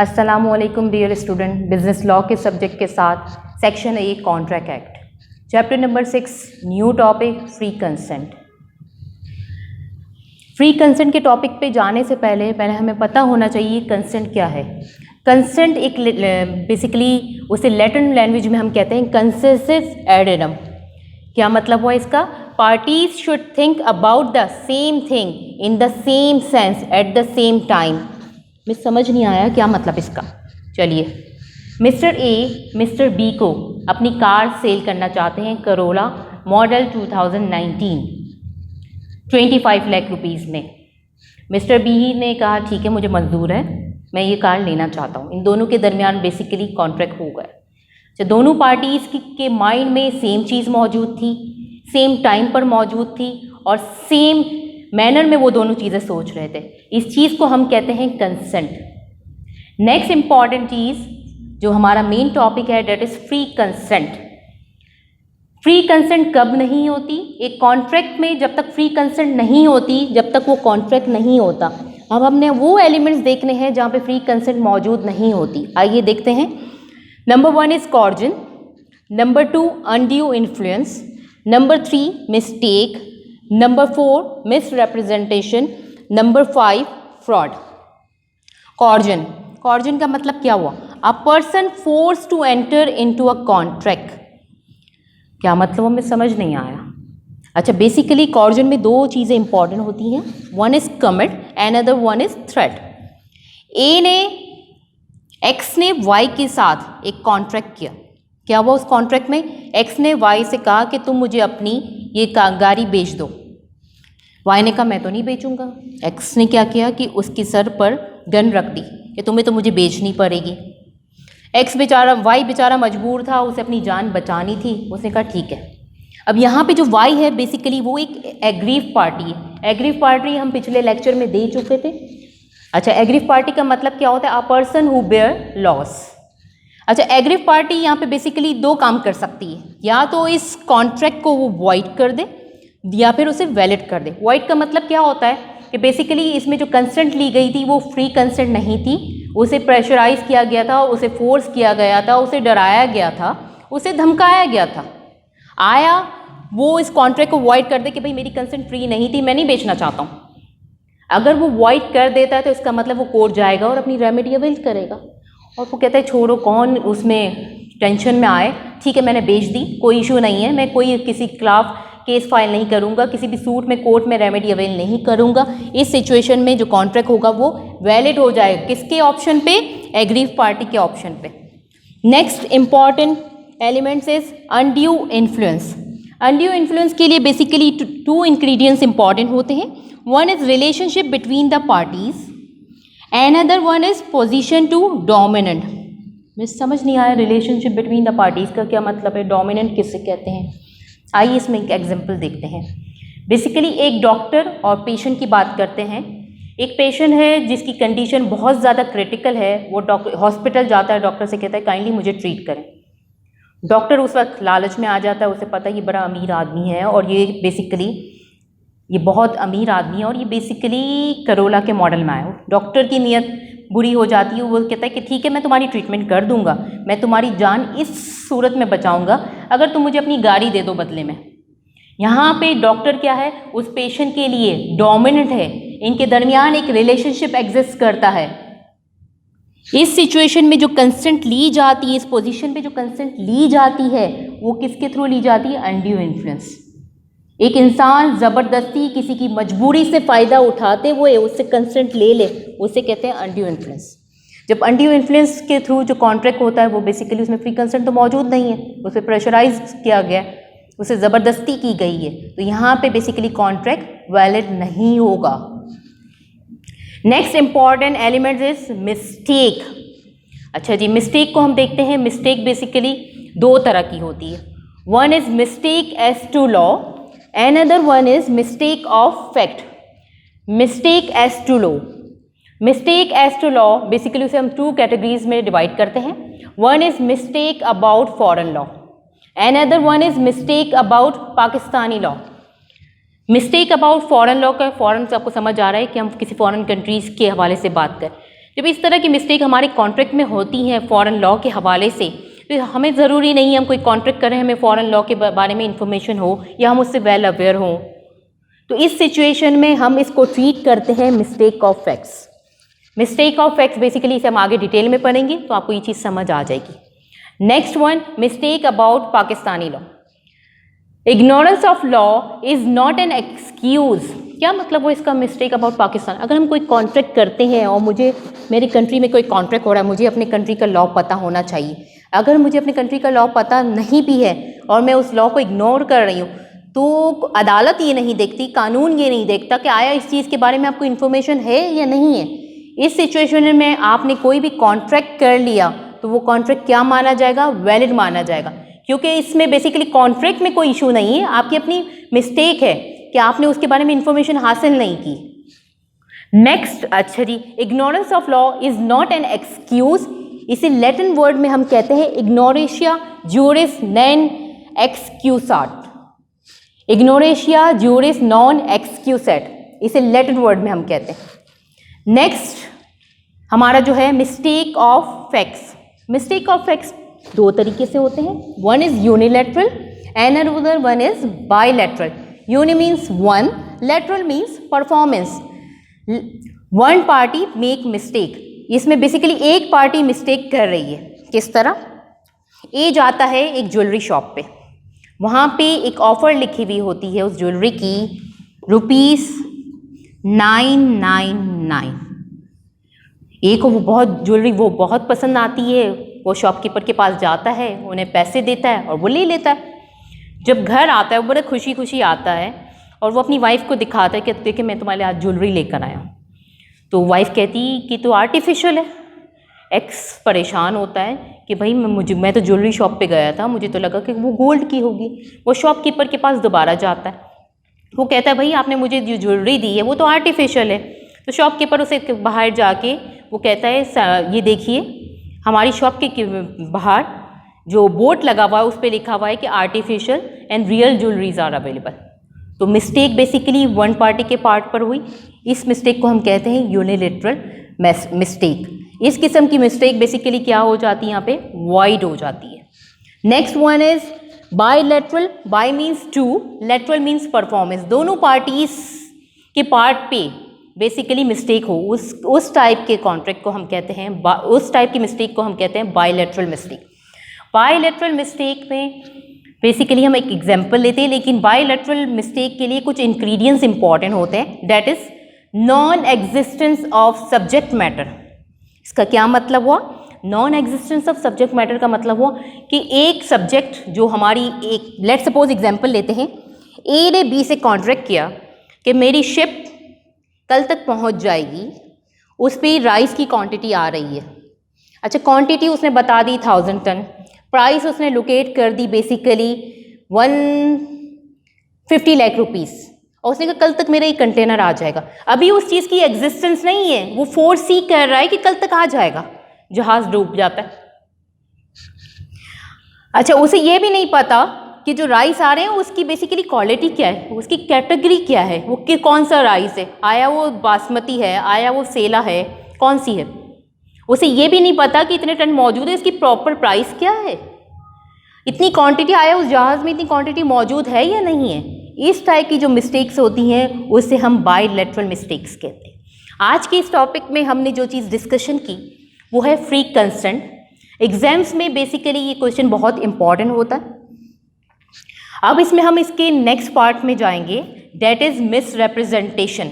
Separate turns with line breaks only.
अस्सलामुअलैकुम dear student, business law के subject के साथ section 1 contract act, chapter number 6, new topic free consent. Free consent के topic पे जाने से पहले हमें पता होना चाहिए कंसेंट क्या है। कंसेंट एक बेसिकली उसे लैटिन लैंग्वेज में हम कहते हैं कंसेसिव एडेनम। क्या मतलब हुआ इसका? Parties should think about the same thing in the same sense at the same time. मैं समझ नहीं आया क्या मतलब इसका। चलिए, मिस्टर ए मिस्टर बी को अपनी कार सेल करना चाहते हैं करोला मॉडल 2019 25 लाख रुपीज़ में। मिस्टर बी ने कहा ठीक है, मुझे मंजूर है, मैं ये कार लेना चाहता हूँ। इन दोनों के दरमियान बेसिकली कॉन्ट्रैक्ट हो गया। तो दोनों पार्टीज़ के माइंड में सेम चीज़ मौजूद थी, सेम टाइम पर मौजूद थी और सेम मैनर में वो दोनों चीज़ें सोच रहे थे। इस चीज़ को हम कहते हैं कंसेंट। नेक्स्ट इम्पॉर्टेंट चीज़ जो हमारा मेन टॉपिक है that is free consent. Free consent कब नहीं होती? एक कॉन्ट्रैक्ट में जब तक फ्री कंसेंट नहीं होती, जब तक वो कॉन्ट्रैक्ट नहीं होता। अब हमने वो एलिमेंट्स देखने हैं जहाँ पे फ्री कंसेंट मौजूद नहीं होती। आइए देखते हैं। Number 1 is coercion, number 2 undue influence, number 3 mistake, number 4 misrepresentation, number 5 fraud. Coercion, coercion का मतलब क्या हुआ? A person force to enter into a contract. क्या मतलब हमें समझ नहीं आया। अच्छा, बेसिकली कॉर्जन में दो चीज़ें इंपॉर्टेंट होती हैं। One is commit and other one is threat. X ने वाई के साथ एक कॉन्ट्रैक्ट किया। क्या हुआ उस कॉन्ट्रैक्ट में? एक्स ने वाई से कहा कि तुम मुझे अपनी ये गाड़ी बेच दो। वाई ने कहा मैं तो नहीं बेचूंगा। एक्स ने क्या किया कि उसके सर पर गन रख दी कि तुम्हें तो मुझे बेचनी पड़ेगी। वाई बेचारा मजबूर था, उसे अपनी जान बचानी थी। उसने कहा ठीक है। अब यहाँ पे जो वाई है बेसिकली वो एक एग्रीव पार्टी है। एग्रीव पार्टी हम पिछले लेक्चर में दे चुके थे। अच्छा, एग्रीव पार्टी का मतलब क्या होता है? A person who bear loss. अच्छा, एग्रीव पार्टी यहाँ पे बेसिकली दो काम कर सकती है। या तो इस कॉन्ट्रैक्ट को वो वॉइड कर दे या फिर उसे वैलिड कर दे। वॉइड का मतलब क्या होता है कि बेसिकली इसमें जो कंसेंट ली गई थी वो फ्री कंसेंट नहीं थी। उसे प्रेशराइज किया गया था, उसे फोर्स किया गया था, उसे डराया गया था, उसे धमकाया गया था। आया वो इस कॉन्ट्रैक्ट को वॉइड कर दे कि भाई मेरी कंसेंट फ्री नहीं थी, मैं नहीं बेचना चाहता हूँ। अगर वो वॉइड कर देता है तो इसका मतलब वो कोर्ट जाएगा और अपनी रेमेडी अवेल करेगा। और वो कहता है छोड़ो, कौन उसमें टेंशन में आए, ठीक है मैंने बेच दी, कोई इशू नहीं है, मैं कोई किसी खिलाफ केस फाइल नहीं करूंगा, किसी भी सूट में कोर्ट में रेमेडी अवेल नहीं करूंगा। इस सिचुएशन में जो कॉन्ट्रैक्ट होगा वो वैलिड हो जाएगा। किसके ऑप्शन पे? एग्रीव पार्टी के ऑप्शन पे। Next important elements is undue influence. Undue influence के लिए बेसिकली टू इंग्रेडिएंट्स इंपॉर्टेंट होते हैं। One is relationship between the parties, another one is position to dominant. मुझे समझ नहीं आया रिलेशनशिप बिटवीन द पार्टीज का क्या मतलब है, डोमिनेंट किससे कहते हैं। आइए इसमें एक एग्जांपल देखते हैं। बेसिकली एक डॉक्टर और पेशेंट की बात करते हैं। एक पेशेंट है जिसकी कंडीशन बहुत ज़्यादा क्रिटिकल है। वो डॉक्टर हॉस्पिटल जाता है, डॉक्टर से कहता है काइंडली मुझे ट्रीट करें। डॉक्टर उस वक्त लालच में आ जाता है, उसे पता है ये बड़ा अमीर आदमी है और ये बहुत अमीर आदमी है और ये बेसिकली करोला के मॉडल में आया हो। डॉक्टर की नीयत बुरी हो जाती है। वो कहता है कि ठीक है मैं तुम्हारी ट्रीटमेंट कर दूंगा, मैं तुम्हारी जान इस सूरत में बचाऊंगा अगर तुम मुझे अपनी गाड़ी दे दो बदले में। यहाँ पे डॉक्टर क्या है, उस पेशेंट के लिए डोमिनेंट है। इनके दरमियान एक रिलेशनशिप एग्जिस्ट करता है। इस सिचुएशन में जो कंसेंट ली जाती है, इस पोजीशन पे जो कंसेंट ली जाती है वो किसके थ्रू ली जाती है? Undue influence. एक इंसान ज़बरदस्ती किसी की मजबूरी से फ़ायदा उठाते हुए उससे कंसेंट ले ले, उसे कहते हैं अनड्यू इन्फ्लुएंस। जब अनड्यू इन्फ्लुएंस के थ्रू जो कॉन्ट्रैक्ट होता है वो बेसिकली उसमें फ्री कंसेंट तो मौजूद नहीं है, उसे प्रेशराइज किया गया, उसे ज़बरदस्ती की गई है, तो यहाँ पे बेसिकली कॉन्ट्रैक्ट वैलिड नहीं होगा। Next important element is mistake. अच्छा जी, मिस्टेक को हम देखते हैं। मिस्टेक बेसिकली दो तरह की होती है। One is mistake as to law, another one is mistake of fact. Mistake as to law. Mistake as to law basically उसे हम टू कैटेगरीज में डिवाइड करते हैं। One is mistake about foreign law, another one is mistake about Pakistani law. Mistake about foreign law का, foreign से आपको समझ आ रहा है कि हम किसी फॉरेन कंट्रीज़ के हवाले से बात करें। जब इस तरह की मिस्टेक हमारे कॉन्ट्रैक्ट में होती हैं फॉरेन लॉ के हवाले से, तो हमें ज़रूरी नहीं है हम कोई कॉन्ट्रैक्ट करें हमें फॉरेन लॉ के बारे में इंफॉर्मेशन हो या हम उससे वेल अवेयर हों। तो इस सिचुएशन में हम इसको ट्रीट करते हैं mistake of facts. Mistake of facts basically इसे हम आगे डिटेल में पढ़ेंगे तो आपको ये चीज़ समझ आ जाएगी। Next one, mistake about Pakistani law. Ignorance of law is not an excuse. क्या मतलब वो इसका मिस्टेक अबाउट पाकिस्तान? अगर हम कोई कॉन्ट्रैक्ट करते हैं और मुझे मेरी कंट्री में कोई कॉन्ट्रैक्ट हो रहा है, मुझे अपने कंट्री का लॉ पता होना चाहिए। अगर मुझे अपने कंट्री का लॉ पता नहीं भी है और मैं उस लॉ को इग्नोर कर रही हूँ, तो अदालत ये नहीं देखती, कानून ये नहीं देखता कि आया इस चीज़ के बारे में आपको इन्फॉर्मेशन है या नहीं है। इस सिचुएशन में आपने कोई भी कॉन्ट्रैक्ट कर लिया तो वो कॉन्ट्रैक्ट क्या माना जाएगा? वैलिड माना जाएगा, क्योंकि इसमें बेसिकली कॉन्ट्रैक्ट में कोई इशू नहीं है, आपकी अपनी मिस्टेक है कि आपने उसके बारे में इंफॉर्मेशन हासिल नहीं की। नेक्स्ट, अच्छा जी, ignorance of law is not an excuse. इसे लैटिन वर्ड में हम कहते हैं इग्नोरेशिया ज्यूरिस नॉन एक्सक्यूसाट। इग्नोरेशिया ज्यूरिस नॉन एक्सक्यूसेट, इसे लैटिन वर्ड में हम कहते हैं। नेक्स्ट हमारा जो है mistake of facts. Mistake of facts दो तरीके से होते हैं, one is unilateral and another one is bilateral. Uni means one, lateral means performance. One party make mistake, इसमें बेसिकली एक पार्टी मिस्टेक कर रही है। किस तरह? ए जाता है एक ज्वेलरी शॉप पे, वहाँ पे एक ऑफ़र लिखी हुई होती है उस ज्वेलरी की ₹999। ए को वो ज्वेलरी बहुत पसंद आती है, वो शॉपकीपर के पास जाता है, उन्हें पैसे देता है और वो ले लेता है। जब घर आता है वो बड़े खुशी खुशी आता है और वो अपनी वाइफ को दिखाता है कि देखिए मैं तुम्हारे लिए आज ज्वेलरी लेकर आया हूँ। तो वाइफ कहती कि तो आर्टिफिशियल है। एक्स परेशान होता है कि भाई मैं तो ज्वेलरी शॉप पे गया था, मुझे तो लगा कि वो गोल्ड की होगी। वो शॉपकीपर के पास दोबारा जाता है, वो कहता है भाई आपने मुझे जो ज्वेलरी दी है वो तो आर्टिफिशियल है। तो शॉपकीपर उसे बाहर जाके वो कहता है ये देखिए हमारी शॉप के बाहर जो बोर्ड लगा हुआ है उस पर लिखा हुआ है कि artificial and real jewelleries are available. तो मिस्टेक बेसिकली वन पार्टी के पार्ट पर हुई। इस मिस्टेक को हम कहते हैं यूनिलैटरल मिस्टेक। इस किस्म की मिस्टेक बेसिकली क्या हो जाती है? यहाँ पे वॉइड हो जाती है। Next one is bilateral. Bi means two, lateral means performance. दोनों पार्टीज के पार्ट पे बेसिकली मिस्टेक हो, उस टाइप के कॉन्ट्रैक्ट को हम कहते हैं, उस टाइप की मिस्टेक को हम कहते हैं बायलैटरल मिस्टेक। बायलैटरल मिस्टेक में बेसिकली हम एक एग्जाम्पल लेते हैं, लेकिन बायलैटरल मिस्टेक के लिए कुछ इंग्रेडिएंट्स इंपॉर्टेंट होते हैं। That is non existence of subject matter. इसका क्या मतलब हुआ? Non existence of subject matter का मतलब हुआ कि एक सब्जेक्ट जो हमारी एक, लेट्स सपोज एग्जाम्पल लेते हैं, ए ने बी से कॉन्ट्रैक्ट किया कि मेरी शिप कल तक पहुंच जाएगी, उस पर राइस की क्वांटिटी आ रही है। अच्छा, क्वांटिटी उसने बता दी 1000 टन, प्राइस उसने लोकेट कर दी बेसिकली 150 लाख रुपीस, और उसने कहा कल तक मेरा ये कंटेनर आ जाएगा। अभी उस चीज़ की एग्जिस्टेंस नहीं है, वो फोरसी कर रहा है कि कल तक आ जाएगा, जहाज़ डूब जाता है। अच्छा, उसे ये भी नहीं पता कि जो राइस आ रहे हैं उसकी बेसिकली क्वालिटी क्या है, उसकी कैटेगरी क्या है, वो कि कौन सा राइस है, आया वो बासमती है, आया वो सेला है, कौन सी है। उसे ये भी नहीं पता कि इतने टन मौजूद है, इसकी प्रॉपर प्राइस क्या है, इतनी क्वांटिटी आया उस जहाज़ में, इतनी क्वांटिटी मौजूद है या नहीं है। इस टाइप की जो मिस्टेक्स होती हैं उसे हम बायलैटरल मिस्टेक्स कहते हैं। आज के इस टॉपिक में हमने जो चीज़ डिस्कशन की वो है फ्री कंसेंट। एग्जाम्स में बेसिकली ये क्वेश्चन बहुत इंपॉर्टेंट होता है। अब इसमें हम इसके नेक्स्ट पार्ट में जाएंगे, दैट इज़ मिसरिप्रेजेंटेशन।